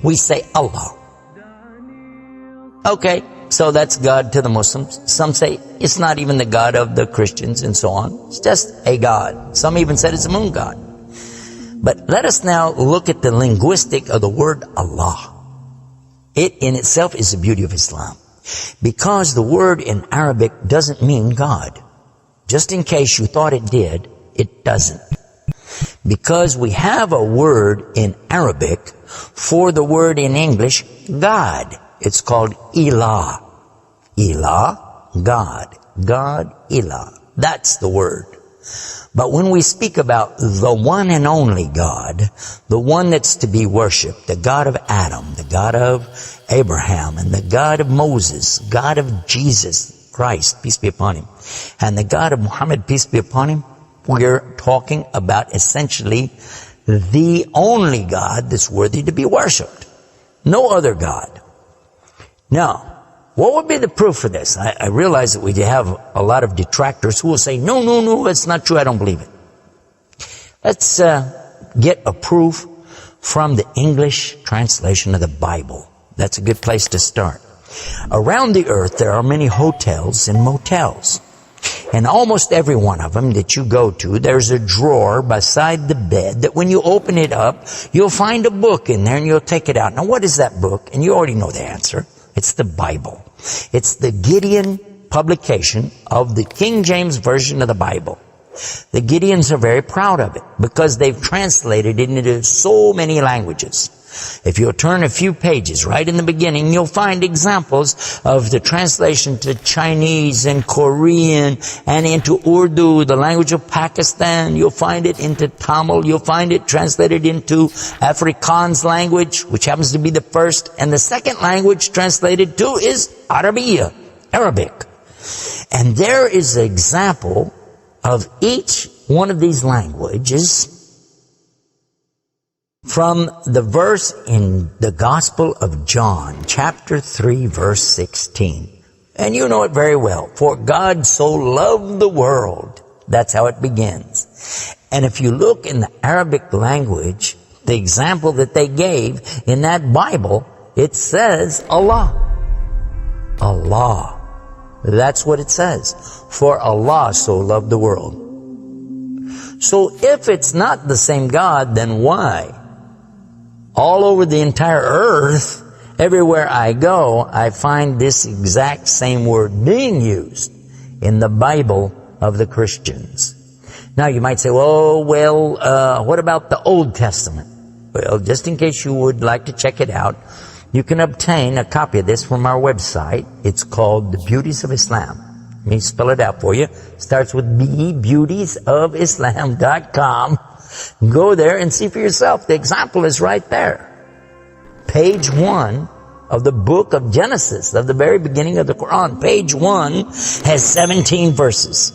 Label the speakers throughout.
Speaker 1: We say Allah. Okay, so that's God to the Muslims. Some say it's not even the God of the Christians and so on. It's just a God. Some even said it's a moon god. But let us now look at the linguistic of the word Allah. It in itself is the beauty of Islam. Because the word in Arabic doesn't mean God. Just in case you thought it did, it doesn't. Because we have a word in Arabic for the word in English, God. It's called Ilah. Ilah, God. God, Ilah. That's the word. But when we speak about the one and only God, the one that's to be worshipped, the God of Adam, the God of Abraham, and the God of Moses, God of Jesus Christ, peace be upon him, and the God of Muhammad, peace be upon him, we're talking about essentially the only God that's worthy to be worshipped. No other God. Now, what would be the proof for this? I realize that we have a lot of detractors who will say, no, it's not true, I don't believe it. Let's get a proof from the English translation of the Bible. That's a good place to start. Around the earth, there are many hotels and motels. And almost every one of them that you go to, there's a drawer beside the bed that when you open it up, you'll find a book in there and you'll take it out. Now, what is that book? And you already know the answer. It's the Bible. It's the Gideon publication of the King James Version of the Bible. The Gideons are very proud of it because they've translated it into so many languages. If you'll turn a few pages right in the beginning, you'll find examples of the translation to Chinese and Korean and into Urdu, the language of Pakistan. You'll find it into Tamil. You'll find it translated into Afrikaans language, which happens to be the first. And the second language translated to is Arabiya, Arabic. And there is an example of each one of these languages from the verse in the Gospel of John, chapter 3, verse 16. And you know it very well. For God so loved the world. That's how it begins. And if you look in the Arabic language, the example that they gave in that Bible, it says Allah. Allah. That's what it says. For Allah so loved the world. So if it's not the same God, then why? All over the entire earth, everywhere I go, I find this exact same word being used in the Bible of the Christians. Now you might say, what about the Old Testament? Well, just in case you would like to check it out, you can obtain a copy of this from our website. It's called The Beauties of Islam. Let me spell it out for you. It starts with B, beautiesofislam.com. Go there and see for yourself. The example is right there. Page 1 of the book of Genesis, of the very beginning of the Quran. Page 1 has 17 verses.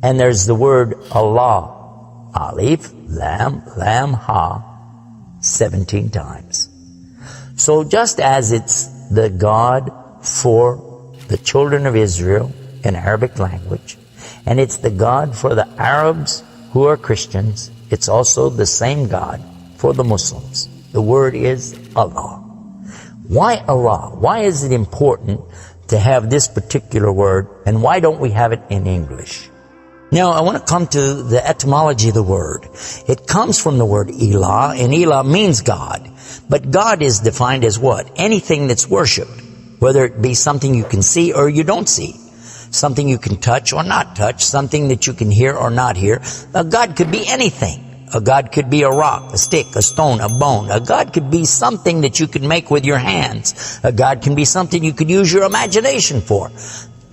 Speaker 1: And there's the word Allah. Alif, Lam, Ha, 17 times. So just as it's the God for the children of Israel in Arabic language, and it's the God for the Arabs who are Christians, it's also the same God for the Muslims. The word is Allah. Why Allah? Why is it important to have this particular word, and why don't we have it in English? Now, I want to come to the etymology of the word. It comes from the word Ilah, and Ilah means God. But God is defined as what? Anything that's worshipped, whether it be something you can see or you don't see. Something you can touch or not touch, something that you can hear or not hear. A God could be anything. A God could be a rock, a stick, a stone, a bone. A God could be something that you could make with your hands. A God can be something you could use your imagination for.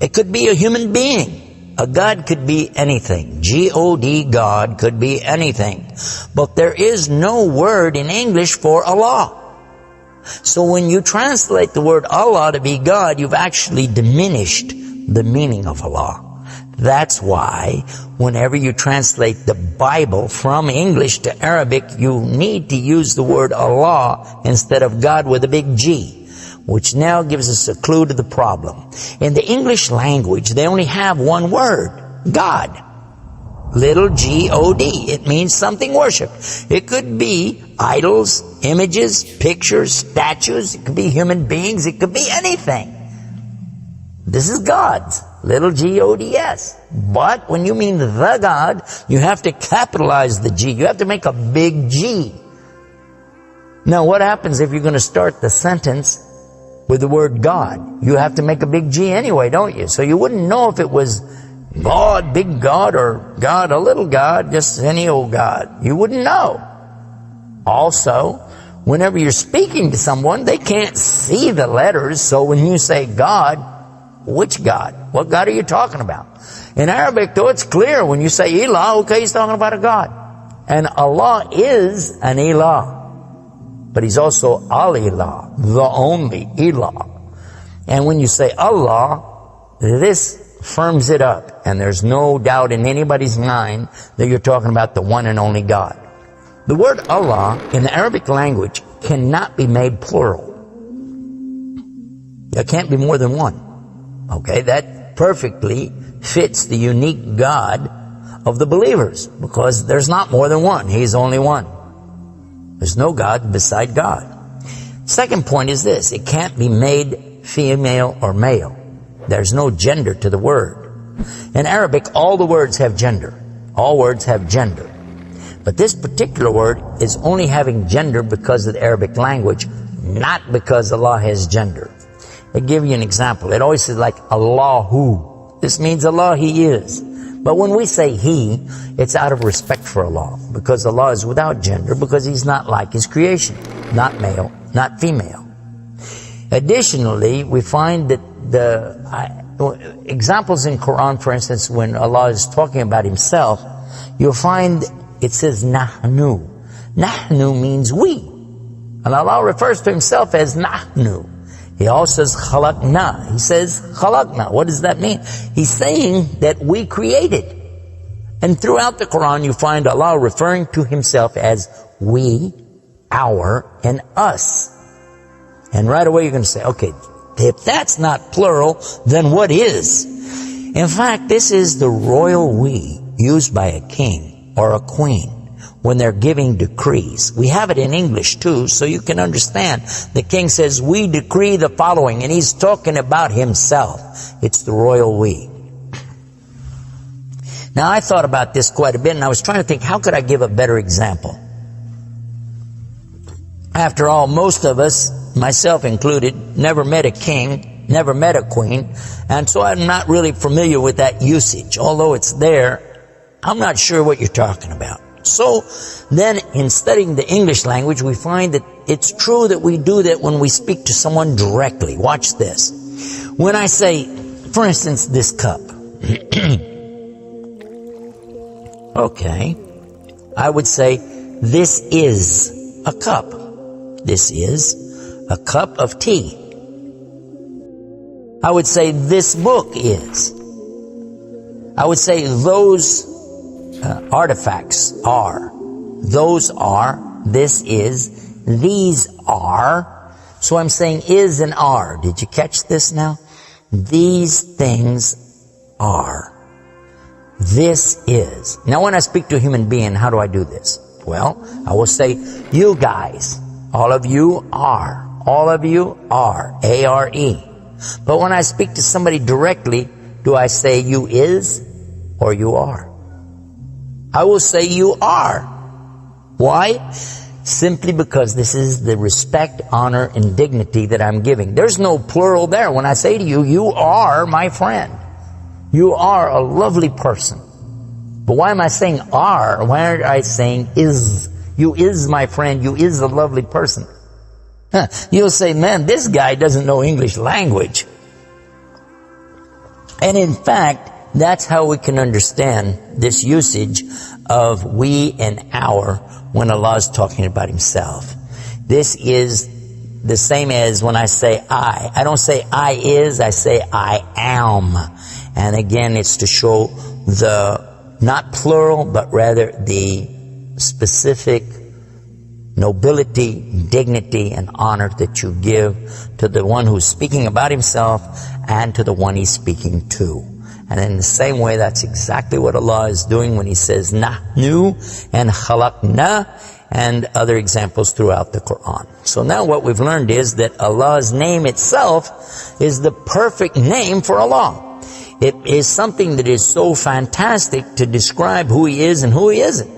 Speaker 1: It could be a human being. A God could be anything. G-O-D, God could be anything. But there is no word in English for Allah. So when you translate the word Allah to be God, you've actually diminished the meaning of Allah. That's why whenever you translate the Bible from English to Arabic, you need to use the word Allah instead of God with a big G, which now gives us a clue to the problem. In the English language, they only have one word, God. Little G-O-D. It means something worshipped. It could be idols, images, pictures, statues. It could be human beings. It could be anything. This is God's. Little G-O-D-S. But when you mean the God, you have to capitalize the G. You have to make a big G. Now, what happens if you're going to start the sentence with the word God? You have to make a big G anyway, don't you? So you wouldn't know if it was God, big God, or God, a little God, just any old God. You wouldn't know. Also, whenever you're speaking to someone, they can't see the letters. So when you say God, which God? What God are you talking about? In Arabic, though, it's clear. When you say Ilah, okay, he's talking about a God. And Allah is an Ilah. But he's also Al-Ilah, the only Ilah. And when you say Allah, this firms it up. And there's no doubt in anybody's mind that you're talking about the one and only God. The word Allah in the Arabic language cannot be made plural. There can't be more than one. Okay, that perfectly fits the unique God of the believers, because there's not more than one. He's only one. There's no God beside God. Second point is this. It can't be made female or male. There's no gender to the word. In Arabic, all the words have gender. All words have gender. But this particular word is only having gender because of the Arabic language, not because Allah has gender. I'll give you an example. It always says like Allahu. This means Allah, He is. But when we say He, it's out of respect for Allah, because Allah is without gender, because He's not like His creation, not male, not female. Additionally, we find that the examples in Quran, for instance, when Allah is talking about Himself, you'll find it says Nahnu. Nahnu means we. And Allah refers to Himself as Nahnu. He also says khalaqna. He says khalaqna. What does that mean? He's saying that we created. And throughout the Quran you find Allah referring to Himself as we, our, and us. And right away you're going to say, okay, if that's not plural, then what is? In fact, this is the royal we used by a king or a queen when they're giving decrees. We have it in English too, so you can understand. The king says, we decree the following, and he's talking about himself. It's the royal we. Now, I thought about this quite a bit, and I was trying to think, how could I give a better example? After all, most of us, myself included, never met a king, never met a queen, and so I'm not really familiar with that usage. Although it's there, I'm not sure what you're talking about. So then in studying the English language, we find that it's true that we do that when we speak to someone directly. Watch this. When I say, for instance, this cup. Okay. I would say, this is a cup. This is a cup of tea. I would say, this book is. I would say, those artifacts are. Those are. This is. These are. So I'm saying is and are. Did you catch this now? These things are. This is. Now when I speak to a human being, how do I do this? Well, I will say, you guys, all of you are. All of you are. A-R-E. But when I speak to somebody directly, do I say you is or you are? I will say you are. Why? Simply because this is the respect, honor, and dignity that I'm giving. There's no plural there. When I say to you, you are my friend. You are a lovely person. But why am I saying are? Why aren't I saying is? You is my friend. You is a lovely person. You'll say, man, this guy doesn't know English language. And in fact, that's how we can understand this usage of we and our when Allah is talking about Himself. This is the same as when I say I. I don't say I is, I say I am. And again, it's to show the, not plural, but rather the specific nobility, dignity, and honor that you give to the one who's speaking about himself and to the one he's speaking to. And in the same way, that's exactly what Allah is doing when He says Nahnu and Khalaqna and other examples throughout the Quran. So now what we've learned is that Allah's name itself is the perfect name for Allah. It is something that is so fantastic to describe who He is and who He isn't.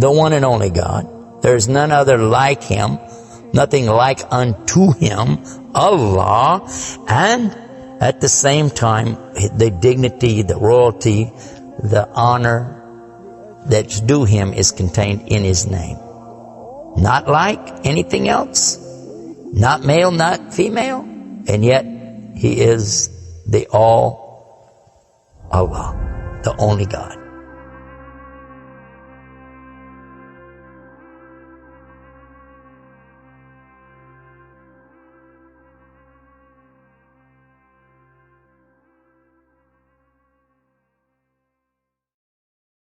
Speaker 1: The one and only God. There is none other like Him, nothing like unto Him, Allah, and at the same time, the dignity, the royalty, the honor that's due Him is contained in His name. Not like anything else, not male, not female, and yet He is the all Allah, the only God.